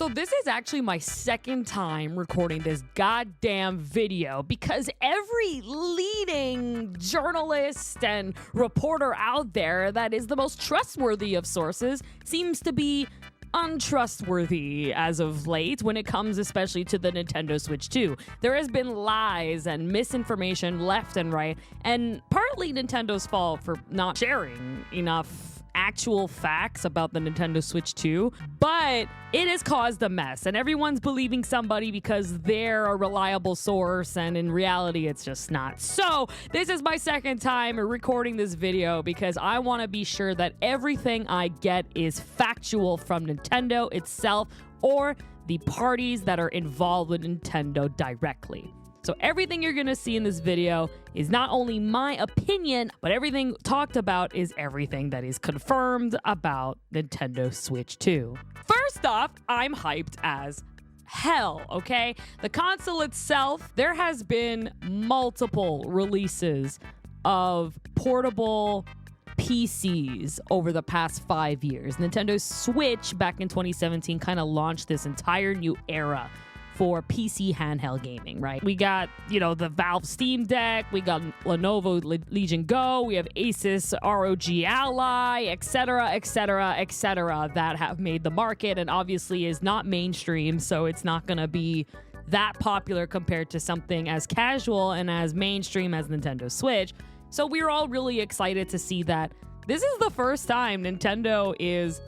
So this is actually my second time recording this goddamn video because every leading journalist and reporter out there that is the most trustworthy of sources seems to be untrustworthy as of late when it comes especially to the Nintendo Switch 2. There has been lies and misinformation left and right, and partly Nintendo's fault for not sharing enough actual facts about the Nintendo Switch 2, but it has caused a mess and everyone's believing somebody because they're a reliable source, and in reality it's just not. So this is my second time recording this video because I want to be sure that everything I get is factual from Nintendo itself or the parties that are involved with Nintendo directly. So everything you're going to see in this video is not only my opinion, but everything talked about is everything that is confirmed about Nintendo Switch 2. First off, I'm hyped as hell, okay? The console itself, there has been multiple releases of portable PCs over the past 5 years. Nintendo Switch back in 2017 kind of launched this entire new era for PC handheld gaming, right? We got, the Valve Steam Deck, we got Lenovo Legion Go, we have Asus ROG Ally, etc., that have made the market and obviously is not mainstream, so it's not gonna be that popular compared to something as casual and as mainstream as Nintendo Switch. So we're all really excited to see that this is the first time Nintendo is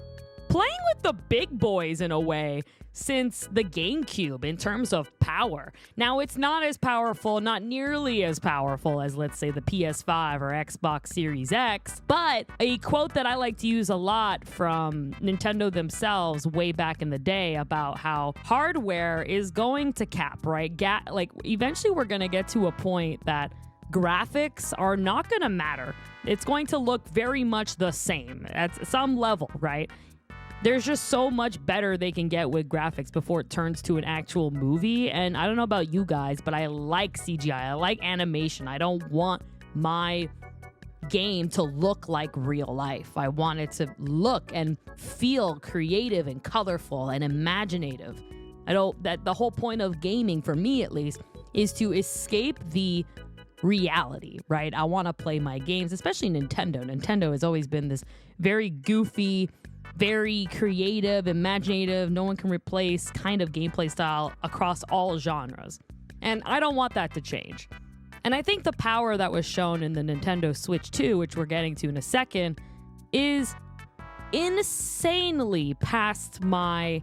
playing with the big boys in a way since the Gamecube in terms of power. Now, it's not as powerful, not nearly as powerful as, let's say, the PS5 or Xbox Series X, but a quote that I like to use a lot from Nintendo themselves way back in the day about how hardware is going to cap, right? Eventually we're going to get to a point that graphics are not going to matter. It's going to look very much the same at some level, right? There's just so much better they can get with graphics before it turns to an actual movie. And I don't know about you guys, but I like CGI. I like animation. I don't want my game to look like real life. I want it to look and feel creative and colorful and imaginative. That the whole point of gaming, for me at least, is to escape the reality, right? I want to play my games, especially Nintendo. Nintendo has always been this very goofy, very creative, imaginative, no one can replace kind of gameplay style across all genres. And I don't want that to change. And I think the power that was shown in the Nintendo Switch 2, which we're getting to in a second, is insanely past my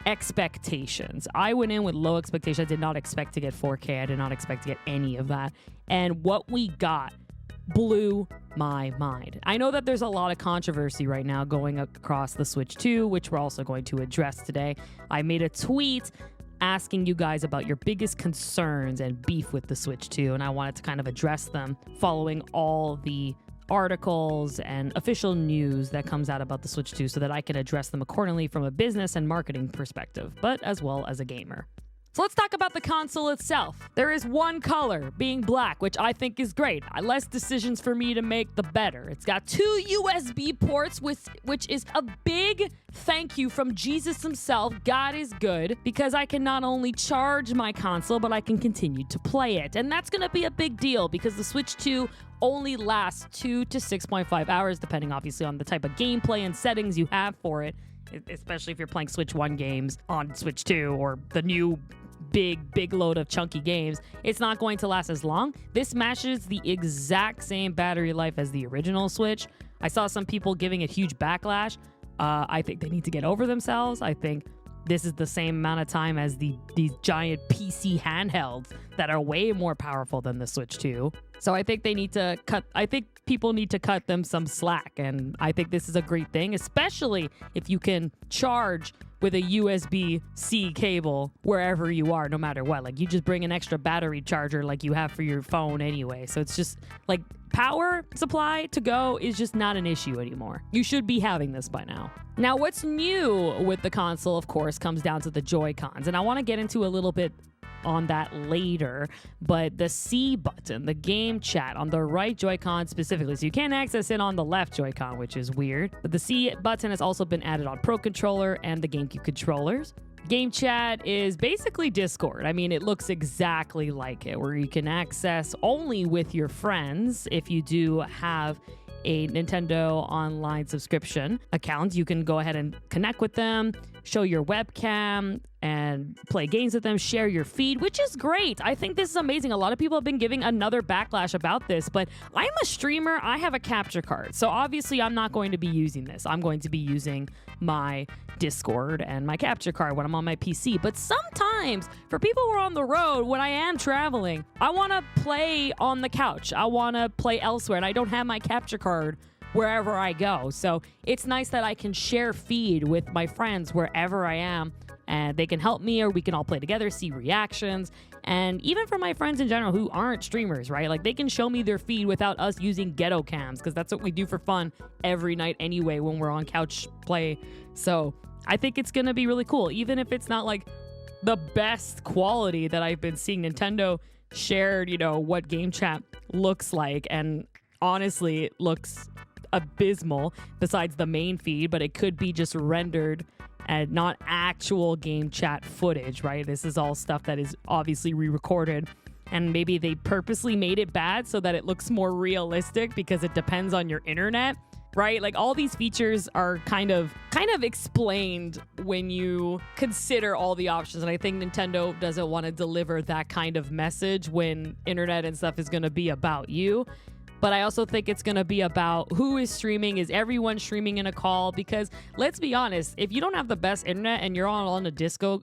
expectations. I went in with low expectations. I did not expect to get 4K. I did not expect to get any of that. And what we got blew my mind. I know that there's a lot of controversy right now going across the Switch 2, which we're also going to address today. I made a tweet asking you guys about your biggest concerns and beef with the Switch 2, and I wanted to kind of address them following all the articles and official news that comes out about the Switch 2 so that I can address them accordingly from a business and marketing perspective, but as well as a gamer. So let's talk about the console itself. There is one color, being black, which I think is great. Less decisions for me to make, the better. It's got 2 USB ports, which is a big thank you from Jesus himself. God is good, because I can not only charge my console, but I can continue to play it. And that's going to be a big deal because the Switch 2 only lasts 2 to 6.5 hours, depending obviously on the type of gameplay and settings you have for it, especially if you're playing Switch 1 games on Switch 2 or the new big load of chunky games. It's not going to last as long. This matches the exact same battery life as the original Switch. I saw some people giving it huge backlash. I think they need to get over themselves. I think this is the same amount of time as these giant PC handhelds that are way more powerful than the Switch 2. So I think people need to cut them some slack, and I think this is a great thing, especially if you can charge with a USB-C cable wherever you are, no matter what. Like, you just bring an extra battery charger like you have for your phone anyway. So it's just like power supply to go is just not an issue anymore. You should be having this by now. Now, what's new with the console, of course, comes down to the Joycons. And I want to get into a little bit on that later. But the C button, the game chat on the right Joy-Con specifically, so you can't access it on the left Joy-Con, which is weird. But the C button has also been added on Pro Controller and the Gamecube controllers. Game chat is basically Discord. I mean, it looks exactly like it, where you can access only with your friends. If you do have a Nintendo Online subscription account, you can go ahead and connect with them, show your webcam, and play games with them, share your feed, which is great. I think this is amazing. A lot of people have been giving another backlash about this, but I'm a streamer. I have a capture card. So obviously I'm not going to be using this. I'm going to be using my Discord and my capture card when I'm on my PC. But sometimes for people who are on the road, when I am traveling, I want to play on the couch. I want to play elsewhere, and I don't have my capture card wherever I go. So it's nice that I can share feed with my friends wherever I am, and they can help me, or we can all play together, see reactions. And even for my friends in general who aren't streamers, right? Like, they can show me their feed without us using ghetto cams, because that's what we do for fun every night anyway when we're on couch play. So I think it's going to be really cool, even if it's not like the best quality that I've been seeing. Nintendo shared, what game chat looks like, and honestly, it looks abysmal besides the main feed, but it could be just rendered and not actual game chat footage, right? This is all stuff that is obviously re-recorded, and maybe they purposely made it bad so that it looks more realistic because it depends on your internet, right? Like, all these features are kind of explained when you consider all the options, and I think Nintendo doesn't want to deliver that kind of message when internet and stuff is going to be about you. But I also think it's going to be about who is streaming. Is everyone streaming in a call? Because let's be honest, if you don't have the best internet and you're all on a disco,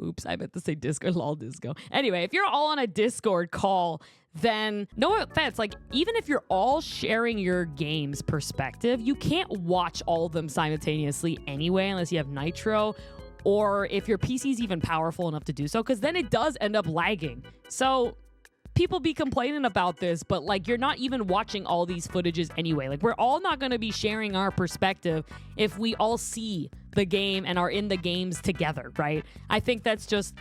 oops, I meant to say disco, lol, disco. Anyway, if you're all on a Discord call, then no offense, like, even if you're all sharing your game's perspective, you can't watch all of them simultaneously anyway, unless you have Nitro, or if your PC's even powerful enough to do so, because then it does end up lagging. So people be complaining about this, but like, you're not even watching all these footages anyway. Like, we're all not going to be sharing our perspective if we all see the game and are in the games together, right? I think that's just,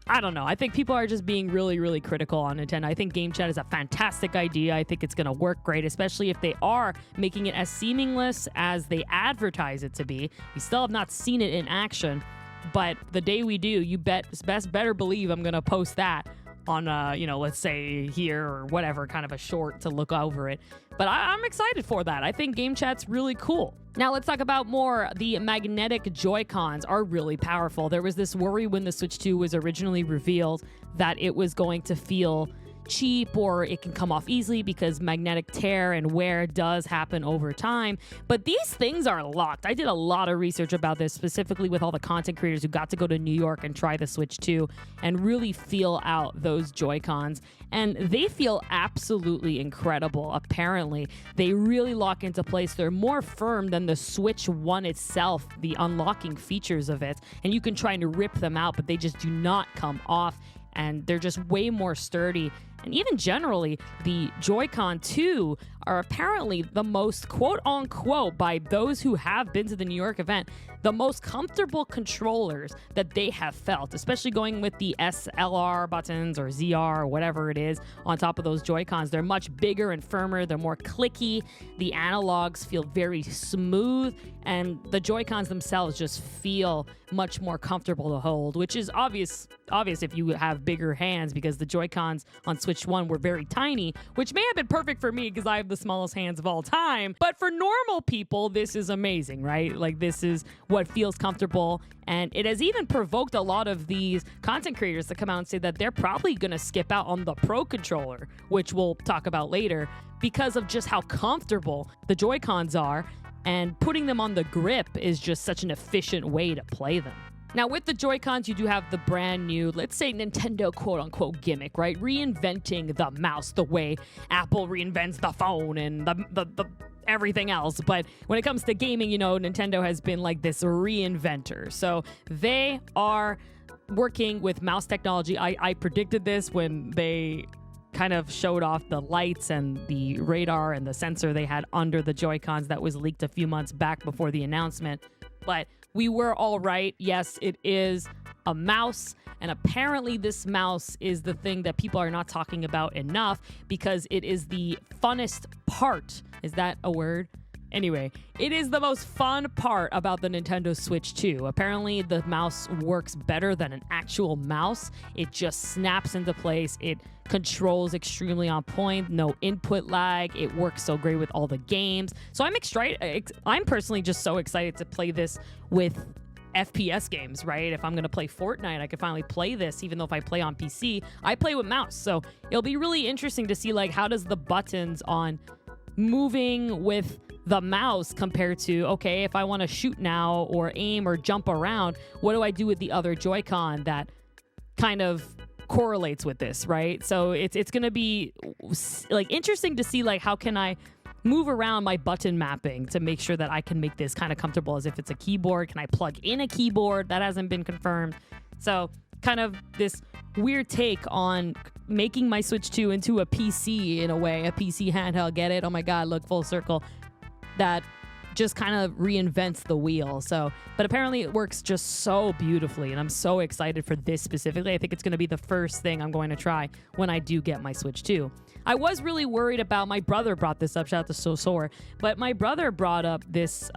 I don't know. I think people are just being really, really critical on Nintendo. I think game chat is a fantastic idea. I think it's going to work great, especially if they are making it as seamless as they advertise it to be. We still have not seen it in action, but the day we do, you better believe I'm going to post that on, let's say here or whatever, kind of a short to look over it. But I'm excited for that. I think game chat's really cool. Now let's talk about more. The magnetic Joy-Cons are really powerful. There was this worry when the Switch 2 was originally revealed that it was going to feel cheap or it can come off easily because magnetic tear and wear does happen over time. But these things are locked. I did a lot of research about this, specifically with all the content creators who got to go to New York and try the Switch 2 and really feel out those Joy-Cons. And they feel absolutely incredible. Apparently, they really lock into place. They're more firm than the Switch 1 itself, the unlocking features of it. And you can try to rip them out, but they just do not come off. And they're just way more sturdy. And even generally, the Joy-Con 2 are apparently the most, quote-unquote, by those who have been to the New York event, the most comfortable controllers that they have felt, especially going with the SLR buttons or ZR or whatever it is on top of those Joy-Cons. They're much bigger and firmer. They're more clicky. The analogs feel very smooth, and the Joy-Cons themselves just feel much more comfortable to hold, which is obvious if you have bigger hands, because the Joy-Cons on Switch 1 were very tiny, which may have been perfect for me because I have the smallest hands of all time. But for normal people, this is amazing, right? Like, this is what feels comfortable. And it has even provoked a lot of these content creators to come out and say that they're probably going to skip out on the Pro Controller, which we'll talk about later, because of just how comfortable the Joy-Cons are. And putting them on the grip is just such an efficient way to play them. Now, with the Joy-Cons, you do have the brand new, let's say, Nintendo quote-unquote gimmick, right? Reinventing the mouse the way Apple reinvents the phone and the everything else. But when it comes to gaming, Nintendo has been like this reinventor. So they are working with mouse technology. I predicted this when they kind of showed off the lights and the radar and the sensor they had under the Joy-Cons that was leaked a few months back before the announcement. But we were all right. Yes, it is a mouse. And apparently this mouse is the thing that people are not talking about enough because it is the funnest part. Is that a word? Anyway, it is the most fun part about the Nintendo Switch 2. Apparently, the mouse works better than an actual mouse. It just snaps into place. It controls extremely on point. No input lag. It works so great with all the games. So I'm personally just so excited to play this with FPS games, right? If I'm going to play Fortnite, I can finally play this, even though if I play on PC, I play with mouse. So it'll be really interesting to see, like, how does the buttons on moving with the mouse compared to, okay, if I want to shoot now or aim or jump around, what do I do with the other Joy-Con that kind of correlates with this, right? So it's going to be like interesting to see, like, how can I move around my button mapping to make sure that I can make this kind of comfortable as if it's a keyboard. Can I plug in a keyboard? That hasn't been confirmed. So kind of this weird take on making my Switch 2 into a PC in a way, a PC handheld. Get it? Oh my God, look, full circle. That just kind of reinvents the wheel. So, but apparently it works just so beautifully, and I'm so excited for this specifically. I think it's going to be the first thing I'm going to try when I do get my Switch 2. I was really worried about, my brother brought this up, shout out to Sosor, but my brother brought up this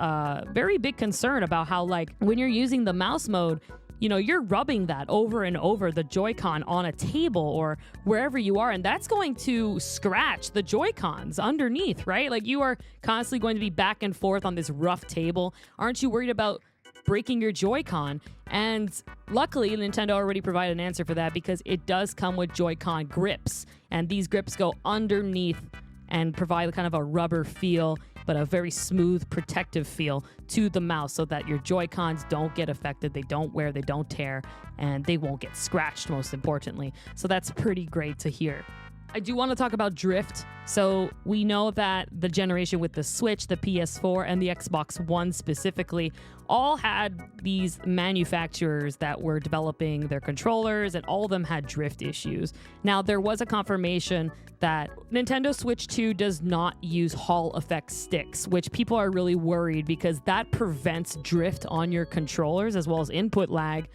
very big concern about how, like, when you're using the mouse mode, you know, you're rubbing that over and over the Joy-Con on a table or wherever you are, and that's going to scratch the Joy-Cons underneath, right? Like, you are constantly going to be back and forth on this rough table. Aren't you worried about breaking your Joy-Con? And luckily, Nintendo already provided an answer for that because it does come with Joy-Con grips, and these grips go underneath and provide kind of a rubber feel, but a very smooth, protective feel to the mouse so that your Joy-Cons don't get affected, they don't wear, they don't tear, and they won't get scratched, most importantly. So that's pretty great to hear. I do want to talk about drift. So we know that the generation with the Switch, the PS4, and the Xbox One specifically all had these manufacturers that were developing their controllers, and all of them had drift issues. Now, there was a confirmation that Nintendo Switch 2 does not use Hall effect sticks, which people are really worried because that prevents drift on your controllers as well as input lag.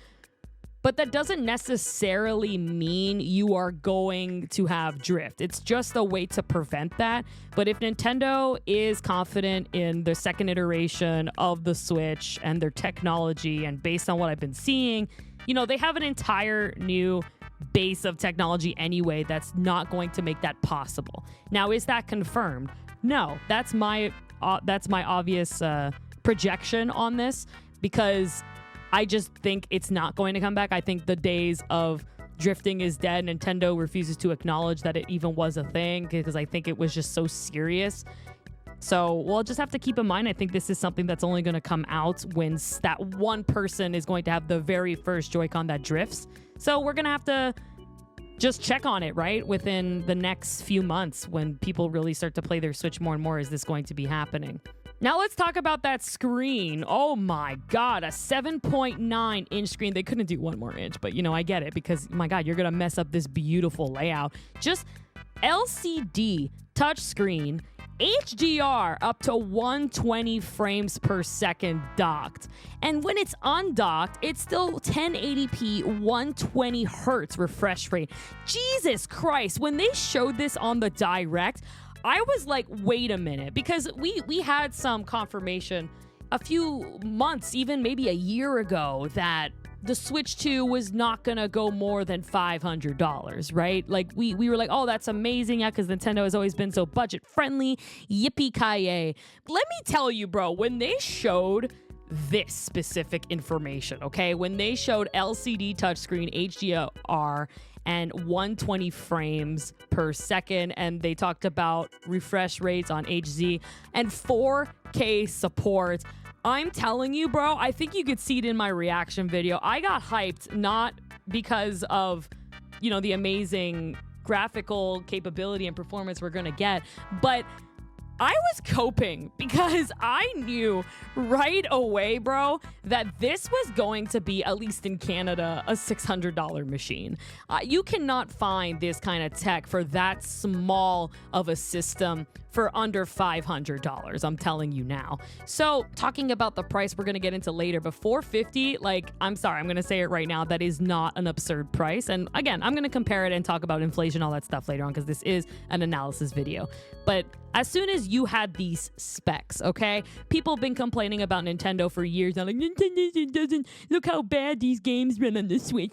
But that doesn't necessarily mean you are going to have drift. It's just a way to prevent that. But if Nintendo is confident in the second iteration of the Switch and their technology, and based on what I've been seeing, you know, they have an entire new base of technology anyway that's not going to make that possible. Now, is that confirmed? No, that's my obvious projection on this, because I just think it's not going to come back. I think the days of drifting is dead. Nintendo refuses to acknowledge that it even was a thing because I think it was just so serious. So we'll just have to keep in mind, I think this is something that's only going to come out when that one person is going to have the very first Joy-Con that drifts. So we're going to have to just check on it, right? Within the next few months when people really start to play their Switch more and more, is this going to be happening? Now let's talk about that screen. Oh my God, a 7.9 inch screen. They couldn't do one more inch, but you know, I get it because, my God, you're going to mess up this beautiful layout. Just LCD touchscreen, HDR up to 120 frames per second docked. And when it's undocked, it's still 1080p, 120 hertz refresh rate. Jesus Christ, when they showed this on the Direct, I was like, wait a minute, because we had some confirmation a few months, even maybe a year ago, that the Switch 2 was not going to go more than $500, right? Like, we were like, oh, that's amazing, yeah, because Nintendo has always been so budget-friendly. Yippee-ki-yay. Let me tell you, bro, when they showed this specific information, okay? When they showed LCD touchscreen, HDR, and 120 frames per second, and they talked about refresh rates on HZ and 4K support, I'm telling you, bro, I think you could see it in my reaction video. I got hyped, not because of, you know, the amazing graphical capability and performance we're gonna get, but I was coping because I knew right away, bro, that this was going to be, at least in Canada, a $600 machine. You cannot find this kind of tech for that small of a system for under $500. I'm telling you now. So talking about the price we're going to get into later, but $450, like, I'm sorry, I'm going to say it right now, that is not an absurd price. And again, I'm going to compare it and talk about inflation, all that stuff later on, because this is an analysis video. But as soon as you had these specs, okay, people have been complaining about Nintendo for years. They're like, Nintendo doesn't, look how bad these games run on the Switch.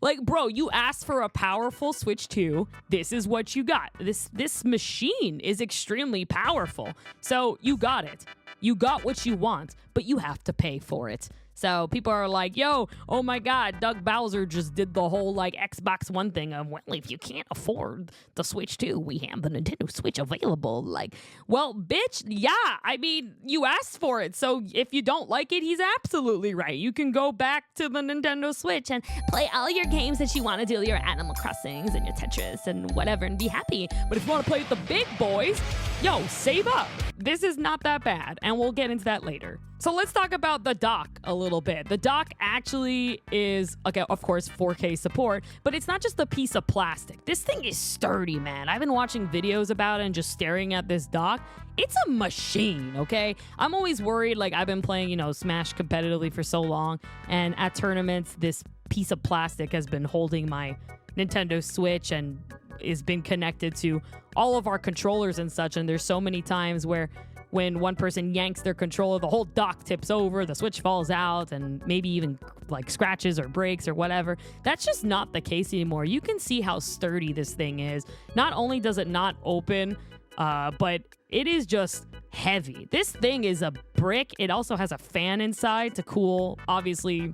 Like, bro, you asked for a powerful Switch 2. This is what you got. This machine is extremely powerful. So you got it. You got what you want, but you have to pay for it. So people are like, yo, oh my God, Doug Bowser just did the whole like Xbox One thing of, well, if you can't afford the Switch 2, we have the Nintendo Switch available. Like, well, bitch, yeah, I mean, you asked for it. So if you don't like it, he's absolutely right. You can go back to the Nintendo Switch and play all your games that you want to do, your Animal Crossings and your Tetris and whatever, and be happy. But if you want to play with the big boys, yo, save up. This is not that bad, and we'll get into that later. So let's talk about the dock a little bit. The dock actually is, okay, of course, 4K support, but it's not just a piece of plastic. This thing is sturdy, man. I've been watching videos about it and just staring at this dock. It's a machine, okay? I'm always worried, like I've been playing, Smash competitively for so long, and at tournaments, this piece of plastic has been holding my Nintendo Switch and has been connected to all of our controllers and such, and there's so many times where when one person yanks their controller, the whole dock tips over, the Switch falls out, and maybe even like scratches or breaks or whatever. That's just not the case anymore. You can see how sturdy this thing is. Not only does it not open, but it is just heavy. This thing is a brick. It also has a fan inside to cool, obviously,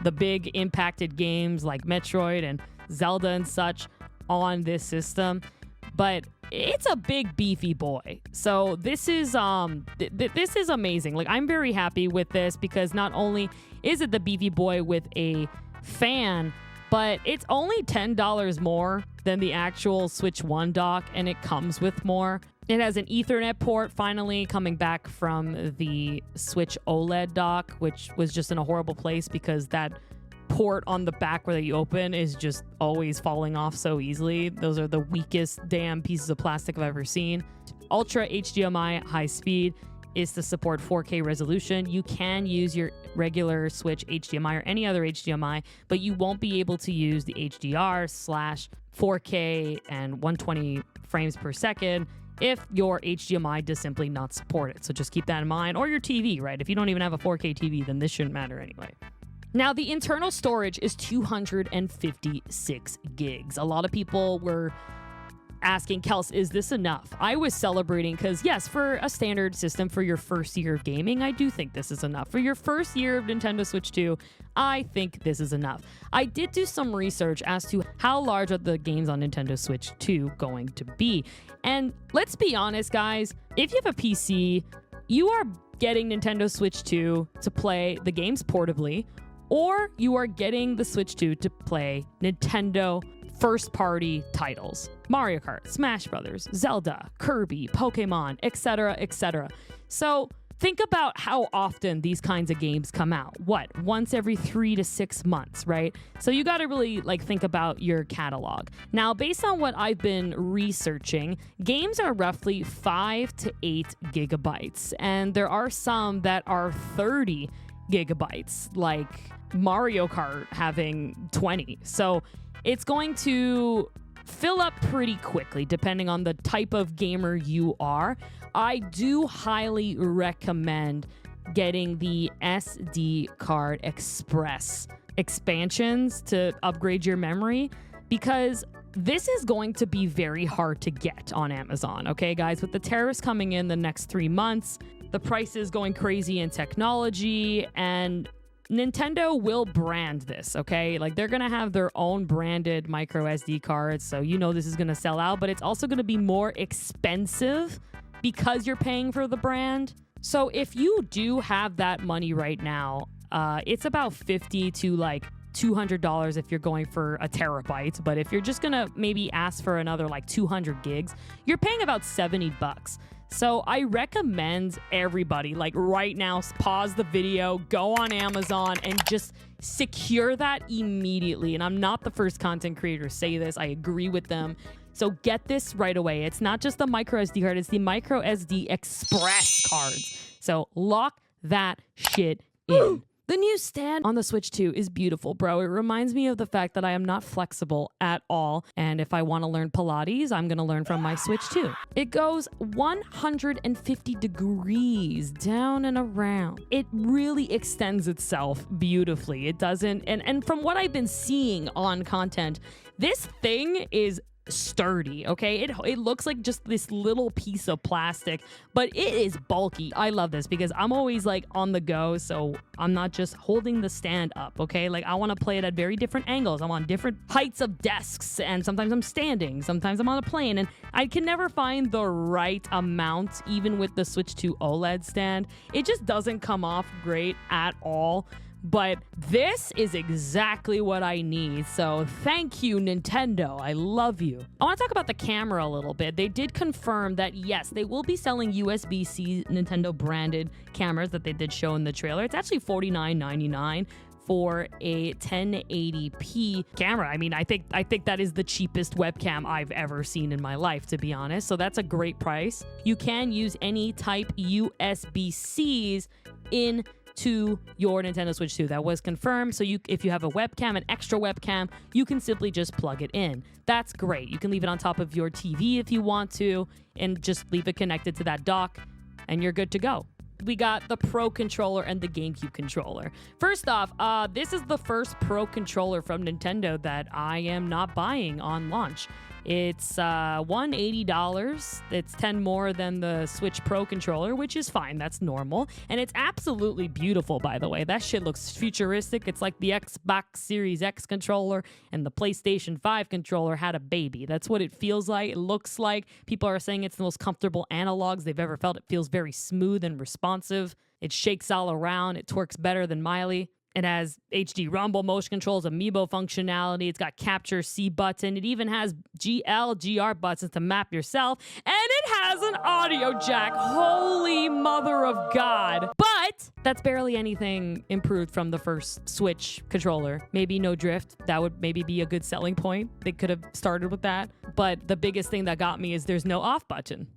the big impacted games like Metroid and Zelda and such on this system. But it's a big beefy boy. So this is this is amazing. Like, I'm very happy with this because not only is it the beefy boy with a fan, but it's only $10 more than the actual Switch 1 dock, and it comes with more. It has an Ethernet port finally coming back from the Switch OLED dock, which was just in a horrible place because that port on the back where you open is just always falling off so easily. Those are the weakest damn pieces of plastic I've ever seen. Ultra HDMI high speed is to support 4K resolution. You can use your regular Switch HDMI or any other HDMI, but you won't be able to use the HDR/4K and 120 frames per second if your HDMI does simply not support it. So just keep that in mind. Or your TV, right? If you don't even have a 4K TV, then this shouldn't matter anyway. Now, the internal storage is 256 gigs. A lot of people were asking, Kels, is this enough? I was celebrating because, yes, for a standard system for your first year of gaming, I do think this is enough. For your first year of Nintendo Switch 2, I think this is enough. I did do some research as to how large are the games on Nintendo Switch 2 going to be. And let's be honest, guys, if you have a PC, you are getting Nintendo Switch 2 to play the games portably, or you are getting the Switch 2 to play Nintendo first-party titles. Mario Kart, Smash Brothers, Zelda, Kirby, Pokemon, etc., etc. So think about how often these kinds of games come out. What? Once every 3 to 6 months, right? So you got to really think about your catalog. Now, based on what I've been researching, games are roughly 5 to 8 gigabytes, and there are some that are 30 gigabytes, like Mario Kart having 20. So it's going to fill up pretty quickly depending on the type of gamer you are. I do highly recommend getting the SD card express expansions to upgrade your memory, because this is going to be very hard to get on Amazon. Okay, guys, with the tariffs coming in the next 3 months, the price is going crazy in technology, and Nintendo will brand this, okay? Like, they're going to have their own branded micro SD cards, so this is going to sell out, but it's also going to be more expensive because you're paying for the brand. So if you do have that money right now, it's about $50 to $200 if you're going for a terabyte, but if you're just going to maybe ask for another 200 gigs, you're paying about $70. So I recommend everybody, like right now, pause the video, go on Amazon, and just secure that immediately. And I'm not the first content creator to say this. I agree with them. So get this right away. It's not just the micro SD card, it's the micro SD Express cards. So lock that shit in. The new stand on the Switch 2 is beautiful, bro. It reminds me of the fact that I am not flexible at all. And if I want to learn Pilates, I'm going to learn from my Switch 2. It goes 150 degrees down and around. It really extends itself beautifully. It doesn't. And from what I've been seeing on content, this thing is sturdy, okay? It looks like just this little piece of plastic, but it is bulky. I love this because I'm always like on the go, so I'm not just holding the stand up, okay? Like I want to play it at very different angles. I'm on different heights of desks, and sometimes I'm standing, sometimes I'm on a plane, and I can never find the right amount, even with the Switch 2 OLED stand. It just doesn't come off great at all. But this is exactly what I need. So thank you, Nintendo. I love you. I want to talk about the camera a little bit. They did confirm that, yes, they will be selling USB-C Nintendo branded cameras that they did show in the trailer. It's actually $49.99 for a 1080p camera. I mean, I think that is the cheapest webcam I've ever seen in my life, to be honest. So that's a great price. You can use any type USB-Cs into your Nintendo Switch 2. That was confirmed. So if you have a webcam, an extra webcam, you can simply just plug it in. That's great. You can leave it on top of your TV if you want to, and just leave it connected to that dock, and you're good to go. We got the Pro Controller and the Gamecube Controller. First off, this is the first Pro Controller from Nintendo that I am not buying on launch. It's $180. It's $10 more than the Switch Pro Controller, which is fine. That's normal. And it's absolutely beautiful, by the way. That shit looks futuristic. It's like the Xbox Series X controller and the PlayStation 5 controller had a baby. That's what it feels like. It looks like. People are saying it's the most comfortable analogs they've ever felt. It feels very smooth and responsive. It shakes all around. It twerks better than Miley. It has HD rumble, motion controls, amiibo functionality. It's got capture C button. It even has GL, GR buttons to map yourself. And it has an audio jack. Holy mother of God. But that's barely anything improved from the first Switch controller. Maybe no drift. That would maybe be a good selling point. They could have started with that. But the biggest thing that got me is there's no off button.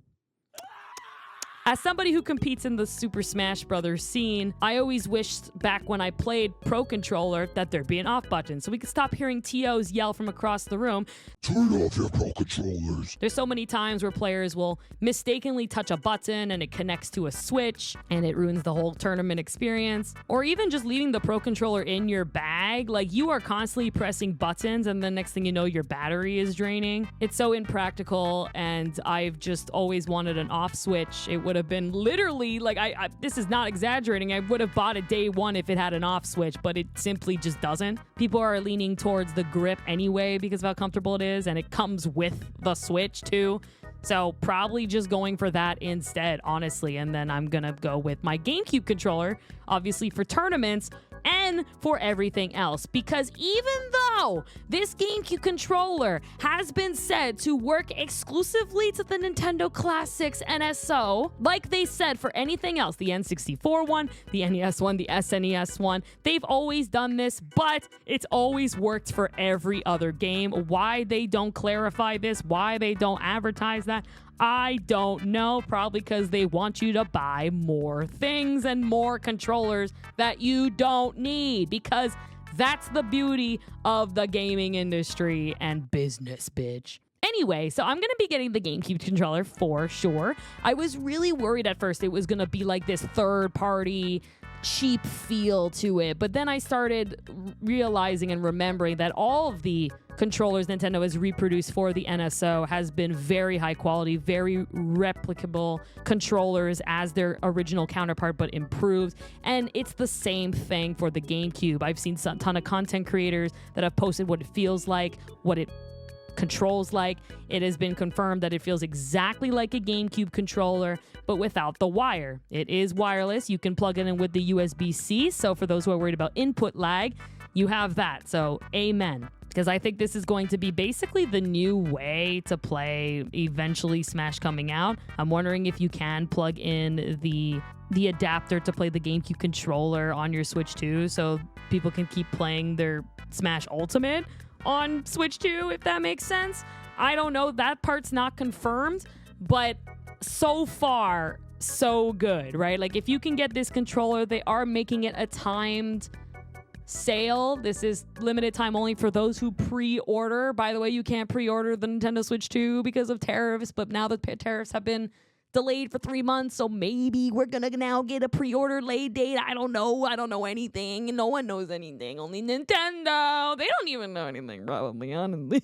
As somebody who competes in the Super Smash Brothers scene, I always wished back when I played Pro Controller that there'd be an off button so we could stop hearing TOs yell from across the room, "Turn off your Pro Controllers." There's so many times where players will mistakenly touch a button and it connects to a switch and it ruins the whole tournament experience. Or even just leaving the Pro Controller in your bag, like you are constantly pressing buttons and the next thing you know, your battery is draining. It's so impractical, and I've just always wanted an off switch. It would have been literally like this is not exaggerating. I would have bought it day one if it had an off switch, but it simply just doesn't. People are leaning towards the grip anyway because of how comfortable it is, and it comes with the Switch too. So probably just going for that instead, honestly. And then I'm gonna go with my GameCube controller, obviously for tournaments and for everything else, because even though this GameCube controller has been said to work exclusively to the Nintendo Classics NSO, like they said for anything else, the N64 one, the NES one, the SNES one, they've always done this, but it's always worked for every other game. Why they don't clarify this, why they don't advertise that, I don't know. Probably because they want you to buy more things and more controllers that you don't need, because that's the beauty of the gaming industry and business, bitch. Anyway, so I'm going to be getting the GameCube controller for sure. I was really worried at first it was going to be like this third-party cheap feel to it, but then I started realizing and remembering that all of the controllers Nintendo has reproduced for the NSO has been very high quality, very replicable controllers as their original counterpart, but improved. And it's the same thing for the GameCube. I've seen a ton of content creators that have posted what it feels like, what it controls like. It has been confirmed that it feels exactly like a GameCube controller, but without the wire. It is wireless. You can plug it in with the USB-C. So for those who are worried about input lag, you have that. So amen. because I think this is going to be basically the new way to play eventually Smash coming out. I'm wondering if you can plug in the adapter to play the GameCube controller on your Switch 2 so people can keep playing their Smash Ultimate on Switch 2, if that makes sense. I don't know. That part's not confirmed, but so far, so good, right? Like, if you can get this controller, they are making it a timed sale. This is limited time only for those who pre-order. By the way, you can't pre-order the Nintendo Switch 2 because of tariffs, but now the tariffs have been delayed for 3 months, so maybe we're gonna now get a pre-order late date. I don't know anything. No one knows anything. Only Nintendo. They don't even know anything, probably, honestly.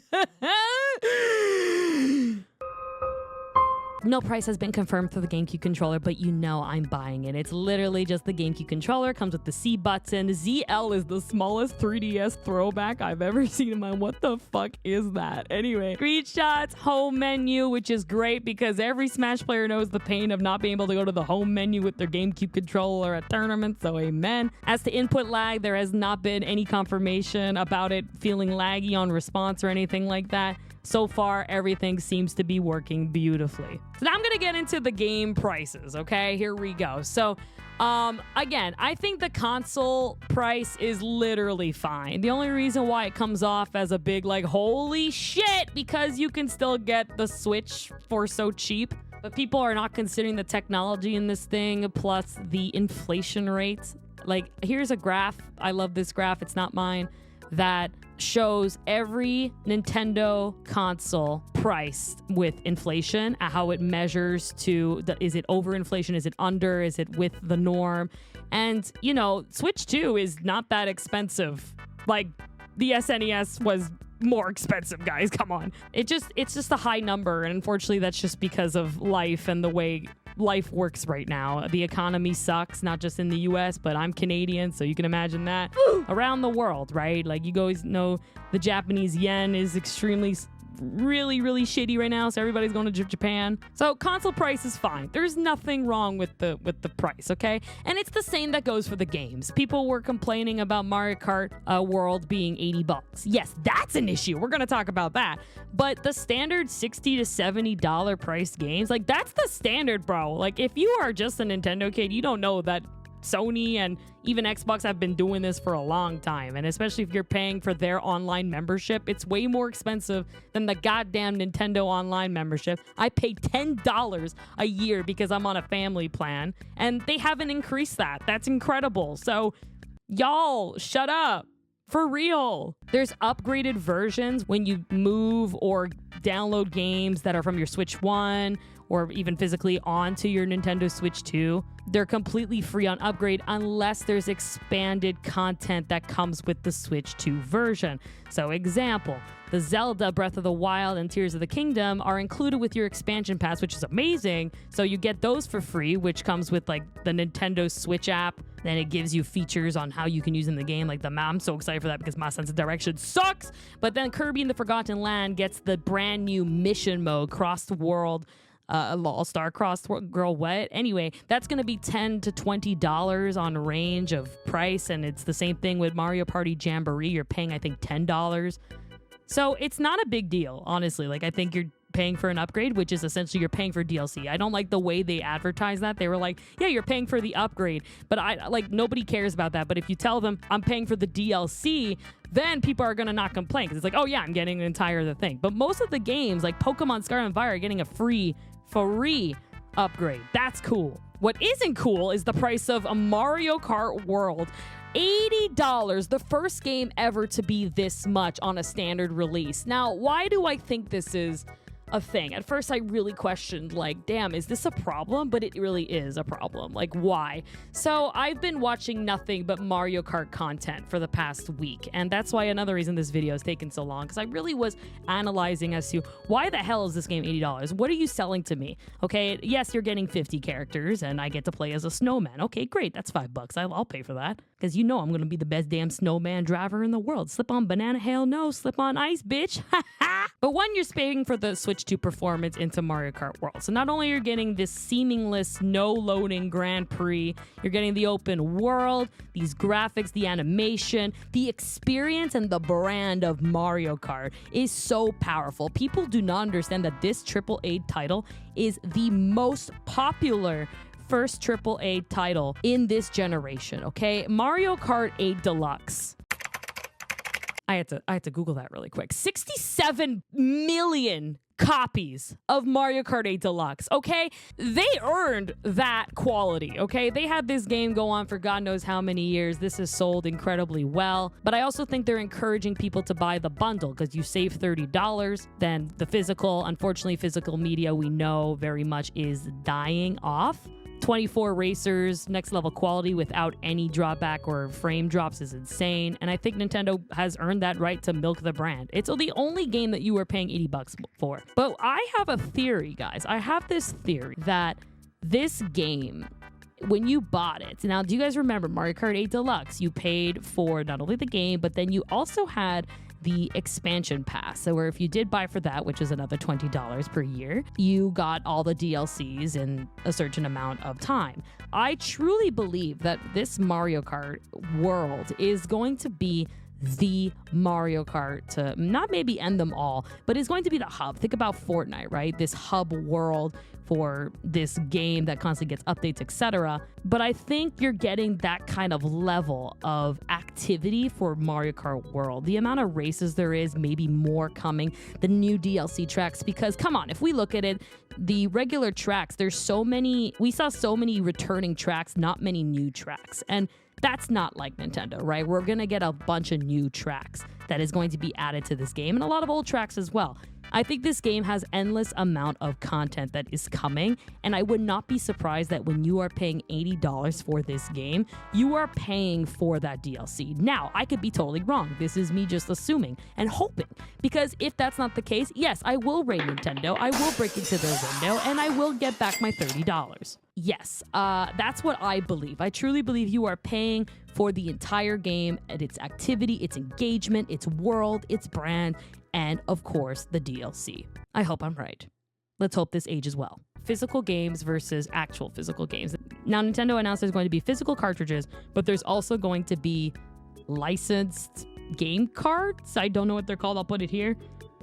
No price has been confirmed for the GameCube controller, but you know I'm buying it. It's literally just the GameCube controller, comes with the C button. ZL is the smallest 3DS throwback I've ever seen in my... What the fuck is that? Anyway, screenshots, home menu, which is great because every Smash player knows the pain of not being able to go to the home menu with their GameCube controller at tournaments, so amen. As to input lag, there has not been any confirmation about it feeling laggy on response or anything like that. So far, everything seems to be working beautifully. So now I'm gonna get into the game prices, okay? Here we go. So, again, I think the console price is literally fine. The only reason why it comes off as a big, like, holy shit, because you can still get the Switch for so cheap. But people are not considering the technology in this thing, plus the inflation rates. Like, here's a graph. I love this graph. It's not mine. That shows every Nintendo console priced with inflation, how it measures to is it over inflation, is it under, is it with the norm? And, you know, Switch 2 is not that expensive. Like, the SNES was more expensive, guys. Come on. It's just a high number, and unfortunately that's just because of life and the way life works right now. The economy sucks, not just in the US, but I'm Canadian, so you can imagine that around the world, right? Like, you guys know the Japanese yen is extremely really shitty right now, so everybody's going to Japan. So console price is fine. There's nothing wrong with the price, okay? And it's the same that goes for the games. People were complaining about Mario Kart World being $80. Yes, that's an issue. We're going to talk about that. But the standard $60 to $70 price games, like, that's the standard, bro. Like, if you are just a Nintendo kid, you don't know that Sony and even Xbox have been doing this for a long time, and especially if you're paying for their online membership, it's way more expensive than the goddamn Nintendo online membership. I pay $10 a year because I'm on a family plan, and they haven't increased that. That's incredible. So y'all, shut up. For real. There's upgraded versions when you move or download games that are from your Switch 1 or even physically onto your Nintendo Switch 2. They're completely free on upgrade unless there's expanded content that comes with the Switch 2 version. So, example, the Zelda Breath of the Wild and Tears of the Kingdom are included with your expansion pass, which is amazing. So you get those for free, which comes with, like, the Nintendo Switch app. Then it gives you features on how you can use in the game, like the map. I'm so excited for that because my sense of direction sucks. But then Kirby and the Forgotten Land gets the brand new mission mode, Cross the World, All-Star Cross Girl Wet. Anyway, that's going to be $10 to $20 on range of price, and it's the same thing with Mario Party Jamboree. You're paying, I think, $10. So it's not a big deal, honestly. Like, I think you're paying for an upgrade, which is essentially you're paying for DLC. I don't like the way they advertise that. They were like, yeah, you're paying for the upgrade, but nobody cares about that. But if you tell them I'm paying for the DLC, then people are going to not complain because it's like, oh yeah, I'm getting an entire thing. But most of the games, like Pokemon Scarlet and Violet, are getting a free upgrade. That's cool. What isn't cool is the price of a Mario Kart World. $80, the first game ever to be this much on a standard release. Now, why do I think this is a thing? At first, I really questioned, like, damn, is this a problem? But it really is a problem. Like, why? So I've been watching nothing but Mario Kart content for the past week, and that's why another reason this video has taken so long, because I really was analyzing as to why the hell is this game $80? What are you selling to me? Okay, yes, you're getting 50 characters, and I get to play as a snowman. Okay, great, that's $5. I'll pay for that. Because you know I'm going to be the best damn snowman driver in the world. Slip on banana, hell no. Slip on ice, bitch. But one, you're paying for the Switch 2 performance into Mario Kart World. So not only are you getting this seamless, no-loading Grand Prix, you're getting the open world, these graphics, the animation, the experience, and the brand of Mario Kart is so powerful. People do not understand that this AAA title is the most popular first AAA title in this generation, okay? Mario Kart 8 Deluxe. I had to Google that really quick. 67 million copies of Mario Kart 8 Deluxe, okay? They earned that quality, okay? They had this game go on for God knows how many years. This has sold incredibly well, but I also think they're encouraging people to buy the bundle because you save $30. Then the physical, unfortunately, physical media we know very much is dying off. 24 racers, next level quality without any drawback or frame drops is insane. And I think Nintendo has earned that right to milk the brand. It's the only game that you were paying $80 for. But I have a theory, guys. I have this theory that this game, when you bought it, now do you guys remember Mario Kart 8 Deluxe? You paid for not only the game, but then you also had the expansion pass. So where if you did buy for that, which is another $20 per year, you got all the DLCs in a certain amount of time. I truly believe that this Mario Kart world is going to be the Mario Kart to not maybe end them all, but is going to be the hub. Think about Fortnite, right? This hub world for this game that constantly gets updates, etc. But I think you're getting that kind of level of activity for Mario Kart World. The amount of races there is, maybe more coming, the new DLC tracks, because come on, if we look at it, the regular tracks, we saw so many returning tracks, not many new tracks. And that's not like Nintendo, right? We're going to get a bunch of new tracks that is going to be added to this game and a lot of old tracks as well. I think this game has endless amount of content that is coming, and I would not be surprised that when you are paying $80 for this game, you are paying for that DLC. Now, I could be totally wrong. This is me just assuming and hoping, because if that's not the case, yes, I will raid Nintendo, I will break into their window, and I will get back my $30. Yes, that's what I believe. I truly believe you are paying for the entire game and its activity, its engagement, its world, its brand, and of course, the DLC. I hope I'm right. Let's hope this ages well. Physical games versus actual physical games. Now, Nintendo announced there's going to be physical cartridges, but there's also going to be licensed game cards. I don't know what they're called. I'll put it here.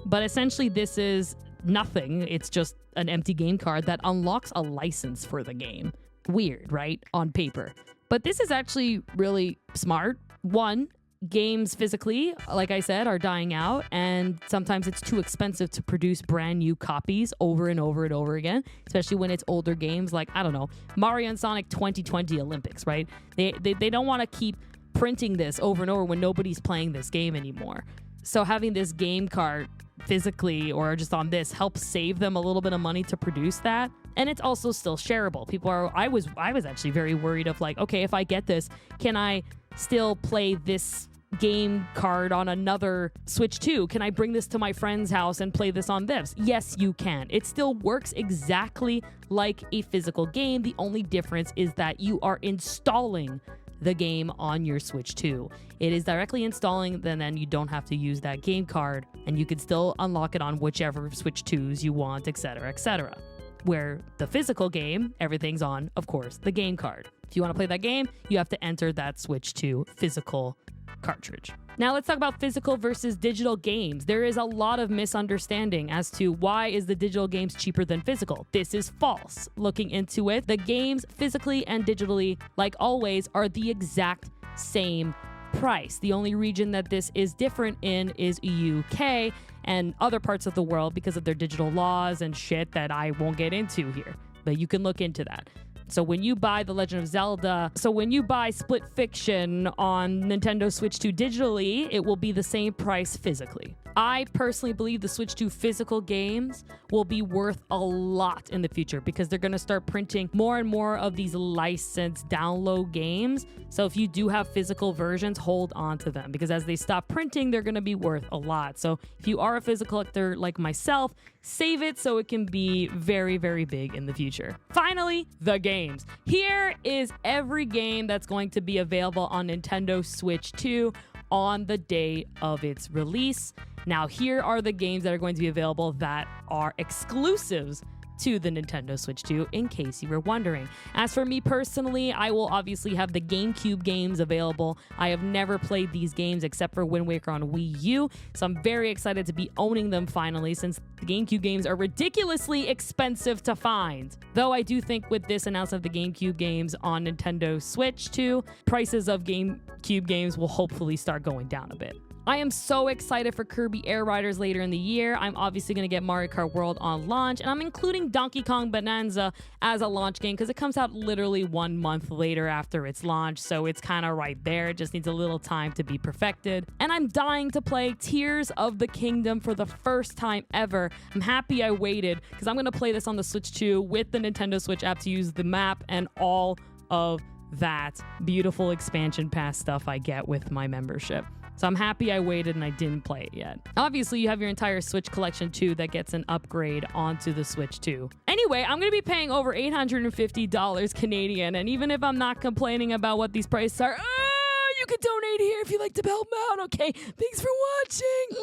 But essentially, this is nothing. It's just an empty game card that unlocks a license for the game. Weird, right? On paper. But this is actually really smart. One, games physically, like I said, are dying out, and sometimes it's too expensive to produce brand new copies over and over and over again, especially when it's older games like, I don't know, Mario and Sonic 2020 Olympics, right? They don't want to keep printing this over and over when nobody's playing this game anymore. So having this game card physically or just on this helps save them a little bit of money to produce that. And it's also still shareable. I was actually very worried of like, okay, if I get this, can I still play this game card on another Switch 2? Can I bring this to my friend's house and play this on this? Yes, you can. It still works exactly like a physical game. The only difference is that you are installing the game on your Switch 2. It is directly installing, then you don't have to use that game card, and you can still unlock it on whichever Switch 2s you want, etc., etc. Where the physical game, everything's on, of course, the game card. If you want to play that game, you have to enter that Switch 2 physical cartridge. Now let's talk about physical versus digital games. There is a lot of misunderstanding as to why is the digital games cheaper than physical. This is false. Looking into it, the games physically and digitally, like always, are the exact same price. The only region that this is different in is UK and other parts of the world because of their digital laws and shit that I won't get into here. But you can look into that. So when you buy The Legend of Zelda, Split Fiction on Nintendo Switch 2 digitally, it will be the same price physically. I personally believe the Switch 2 physical games will be worth a lot in the future because they're going to start printing more and more of these licensed download games. So if you do have physical versions, hold on to them because as they stop printing, they're going to be worth a lot. So if you are a physical collector like myself, save it so it can be very, very big in the future. Finally, the games. Here is every game that's going to be available on Nintendo Switch 2 on the day of its release. Now, here are the games that are going to be available that are exclusives to the Nintendo Switch 2, in case you were wondering. As for me personally, I will obviously have the GameCube games available. I have never played these games except for Wind Waker on Wii U, so I'm very excited to be owning them finally since the GameCube games are ridiculously expensive to find. Though I do think with this announcement of the GameCube games on Nintendo Switch 2, prices of GameCube games will hopefully start going down a bit. I am so excited for Kirby Air Riders later in the year. I'm obviously going to get Mario Kart World on launch, and I'm including Donkey Kong Bonanza as a launch game because it comes out literally 1 month later after its launch, so it's kind of right there. It just needs a little time to be perfected. And I'm dying to play Tears of the Kingdom for the first time ever. I'm happy I waited because I'm going to play this on the Switch 2 with the Nintendo Switch app to use the map and all of that beautiful expansion pass stuff I get with my membership. So I'm happy I waited and I didn't play it yet. Obviously, you have your entire Switch collection too that gets an upgrade onto the Switch 2. Anyway, I'm going to be paying over $850 Canadian, and even if I'm not complaining about what these prices are, you can donate here if you'd like to help out, okay? Thanks for watching.